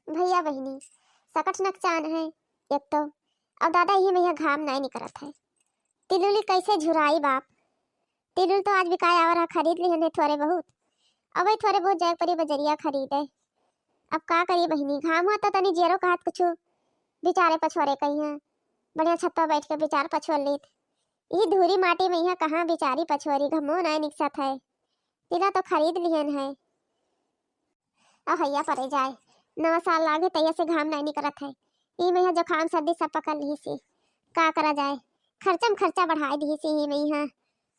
भैया बहिनी सकट नकचान है एक तो। अब दादा ये भैया घाम नहीं निकलत है। तिलुली कैसे झुराई बाप। तिलुल तो आज बिकाय आवर खरीद ली है थोड़े बहुत। अब थोड़े बहुत जाए परी बजरिया खरीदे। अब का करिए बहिनी, घाम हुआ तो तनी जेरो कहत कुछ बिचारे पछोरे कहीं है। बढ़िया छत पर बैठ के बिचार पछोर ली। ये धूरी माटी में यहाँ कहाँ बिचारी पछोरी घमो नहीं निकसत है। तिला तो खरीद लिहन है। अब भैया परे जाए 9 साल लागे तैया से घाम नहीं निकलत है। ई में जो खाम सर्दी सब पकड़ ली सी का करा जाए। खर्चम खर्चा बढ़ाई दी सी ही में यहाँ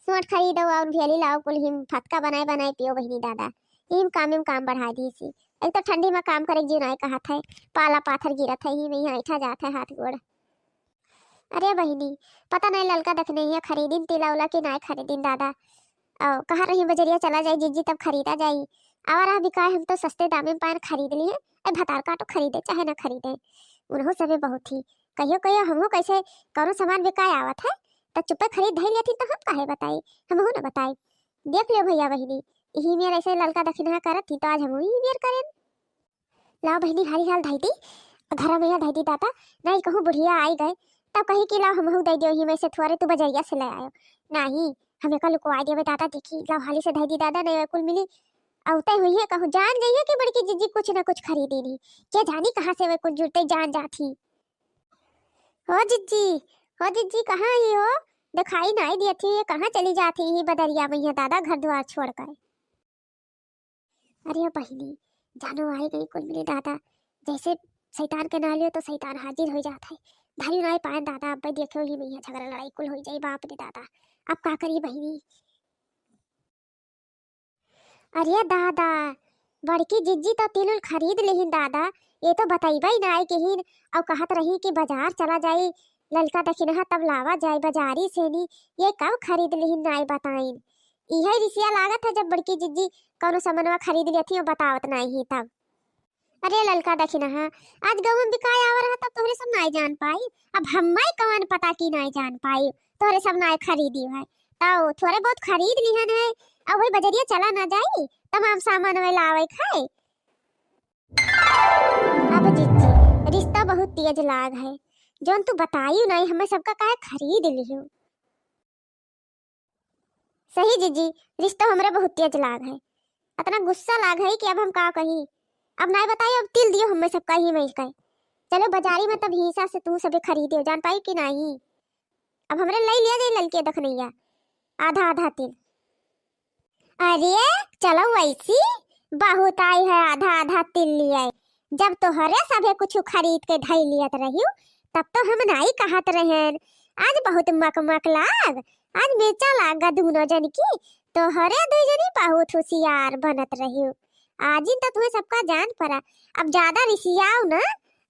सोट खरीदो और भेली लाओ कुल हिम फटका बनाए बनाए पियो बहिनी दादा। हिम काम बढ़ा दी सी। एक तो ठंडी में काम करे जीव नहीं कहत है। पाला पाथर गिरत है ही में यहाँ ऐठा जात है हाथ गोड़। अरे बहिनी पता नहीं ललका दखने है खरीदिन तिला उला की नहीं खरीदिन दादा। और कहाँ रही बजरिया चला जाए जिज्जी तब खरीदा जाई। आवारा बिकाए हम तो सस्ते दाम में पान खरीद लिए। ए भतार काटो खरीदे चाहे ना खरीदे उन्हों सबे बहुत ही कहियो कहियो हमहू कैसे करो सामान बिकाए आवत है तो चुप्पे खरीद धई लेती तो हम काहे बताई हमहू ना बताई। देख लियो भैया बहिनी यही मेर ऐसे ललका दक्षिणा करत थी तो आज हमहू ही मेर करें। लाओ बहिनी हारी हाल धई दी घर में धई दी दादा। नहीं कहूँ बुढ़िया आई गए तब कही कि लाओ हमहू दे दियो ही में से थोड़े तू बजरिया से ले आयो। नहीं हमें कल को आ दियो दादा देखी लाओ हाली से धई दी दादा नहीं कुल मिली औते हुई है कहूँ जान गई है कि बड़की जिज्जी कुछ ना कुछ खरीदी नहीं। क्या जानी कहाँ से वे कुछ जुड़ते जान जाती। हो जिज्जी कहाँ ही हो दिखाई नहीं दी थी कहाँ चली जाती ही बदरिया में है दादा घर द्वार छोड़कर। अरे बहिनी जानो आई गई कुल मिली दादा जैसे शैतान के नालियो तो शैतान हाजिर हो जाता है। भारी नहीं पाए दादा अब देखो ही में झगड़ा लड़ाई कुल हो जाए बाप रे दादा। अब का करिए बहिनी। अरे दादा बड़की जिज्जी तो तिलुल खरीद लेहिन दादा। ये तो बताइबा ही ना कि हिन और कहत रही कि बाजार चला जाई ललका दखिनहा तब लावा जाए बाजारी से नी। ये कब खरीद लेहिन नाई बताइन। इहे रिसिया लागत है जब बड़की जिज्जी कौनो सामानवा खरीद लेती और बतावत नहीं ही तब। अरे ललका दखिनहा आज गऊ में बिकाय आवर है तब तोहरे सब नहीं जान पाई। अब हम्माई कौन पता की नहीं जान पाई तोहरे सब नहीं खरीदी है तो थोड़े बहुत खरीद लिहन है। अब वही बजरिया चला ना जाई तमाम सामान में लावे खाए। अब जिज्जी रिश्ता बहुत तेज लाग है जोन तू बताई नहीं हमें सबका काहे खरीद लियो। सही जिज्जी रिश्ता हमरे बहुत तेज लाग है। इतना गुस्सा लाग है कि अब हम का कही। अब नहीं बताई अब तिल दियो हमें सबका ही में कहे चलो बाजारी में तब हिस्सा से तू सबे खरीदियो जान पाई कि नहीं। अब हमरे ले लिया जाए ललके दखनैया आधा आधा तिल। अरे चलो वैसी बहुत आई है आधा आधा तिल लिया जब तो हरे सभे कुछ खरीद के ढई लियत रही तब तो हम नहीं कहत रहे। आज बहुत मकमक लाग आज बेचा लागा दोनों जन की तो हरे दो जनी बहुत होशियार बनत रही। आज ही तो तुम्हें सबका जान पड़ा। अब ज्यादा रिसियाओ ना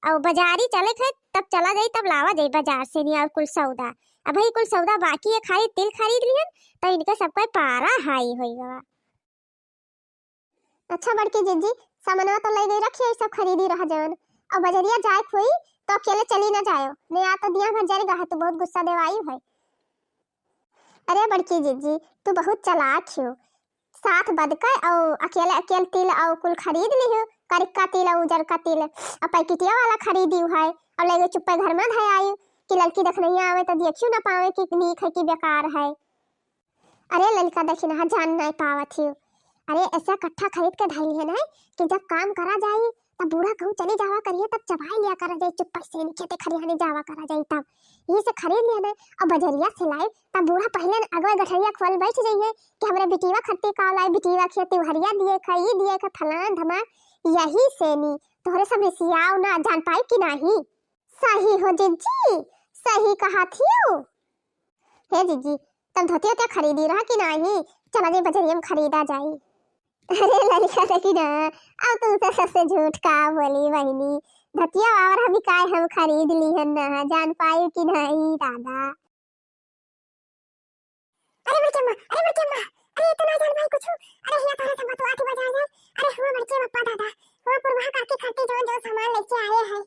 और बाजारी चले थे तब चला जाई तब लावा जाई बाजार से नहीं और कुल सौदा। अब भाई कुल सौदा बाकी है खाली तिल खरीद लियन तो इनका सबका पारा हाई होइगा। अच्छा बड़की जिज्जी सामानवा तो ले गई रखिए सब खरीदी रहा जवन और बजरिया जाए खोई तो अकेले चली ना जायो ने आ तो दिया भर जाएगा है तो बहुत गुस्सा देवाई है। अरे बड़की जिज्जी तू बहुत चालाक हो साथ बदका और अकेले अकेले तिल और कुल खरीद ली हो करिका तिल और उजर का तिल और पैकेटिया वाला खरीदी है और ले गई चुप्पे घर में धय आई कि लड़की देखने आवे तो देखियो ना पावे कि नीक है कि बेकार है। अरे लड़का देखना जान नहीं पावत हो। अरे ऐसा कट्ठा खरीद के ढाई है ना कि जब काम करा जाए तब बूढ़ा कहूँ चली जावा करिए तब चबाई लिया करा जाए चुप्पा से खेते खरियाने जावा करा जाए तब ये से खरीद लिया ना और बजरिया से लाए तब बूढ़ा पहले अगवा गठरिया खोल बैठ जाइए कि हमारे बिटीवा खट्टी का लाए बिटीवा खेती हरिया दिए खाई दिए का फलान धमा यही से नी तोहरे सब रिसियाओ ना जान पाई कि नहीं। सही हो जिज्जी सही कहा थी हे जिज्जी तब धोतिया क्या खरीदी रहा कि नहीं चला जाए बजरिया में खरीदा जाए। अरे लड़का देखी ना अब तुमसे सबसे झूठ का बोली बहिनी धतिया और हम काय हम खरीद ली है ना जान पाई कि नहीं दादा। अरे बच्चे मां अरे इतना जान भाई कुछ अरे हिया तारा सब तो आके बाजार जाए। अरे हुआ बच्चे पप्पा दादा हुआ पुरवा काकी खाती जो जो सामान लेके आए हैं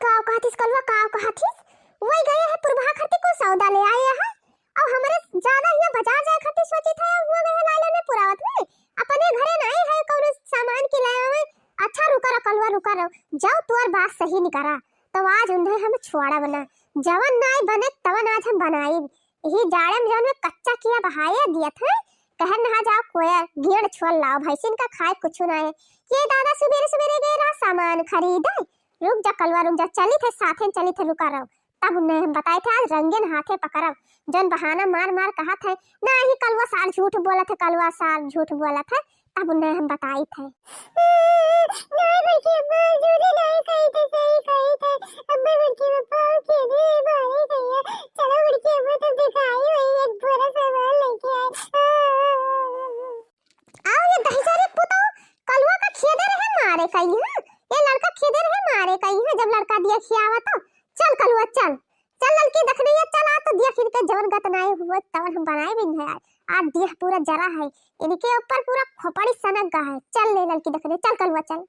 काव कहतीस कलवा काव कहतीस वही गए हैं पुरवा खाती को सौदा ले आए हैं और हमारे ज्यादा ये बाजार जाए खाती सोची था हुआ गए लाले में पुरावत में अपने घरे नहीं है कौन सामान के लाए में अच्छा रुका करो कलवा रुका रहो जाओ तुअर बात सही नहीं करा तो आज उन्हें हम छुआड़ा बना जवन नाई बने तवन आज हम बनाई यही जाड़े में जवन में कच्चा किया बहाया दिया था कहन नहा जाओ कोया घेड़ छोल लाओ भैंसिन का खाए कुछ ना है ये दादा सुबेरे सुबेरे गए रहा सामान खरीदे रुक जा कलवा रुक जा चली थे साथे चली थे रुका रहो तब उन्हें हम बताए थे आज रंगीन हाथे पकड़ब जन बहाना मार मार कहा था ना ही कलवा साल झूठ बोला था कलवा साल झूठ बोला था तब उन्हें हम बताई थे नहीं बल्कि अम्मा झूठी नहीं कही थे सही कही थे अम्मा बल्कि पापा के दे मारे थे चलो बल्कि अम्मा तो दिखाई वही एक पूरा सामान लेके आए आओ ये दहीजारी पुतो कलवा का खेदे रहे मारे कहीं हां ये लड़का खेदे रहे मारे कहीं है जब लड़का दिया खियावा तो चल कलवा चल चल लड़की देख रही है चल आ तो दिया फिर के जवन गतनाए हुए तवन हम बनाए भी नहीं यार आज दिया पूरा जरा है इनके ऊपर पूरा खोपड़ी सनक गा है चल ले लड़की देख रही चल कलवा चल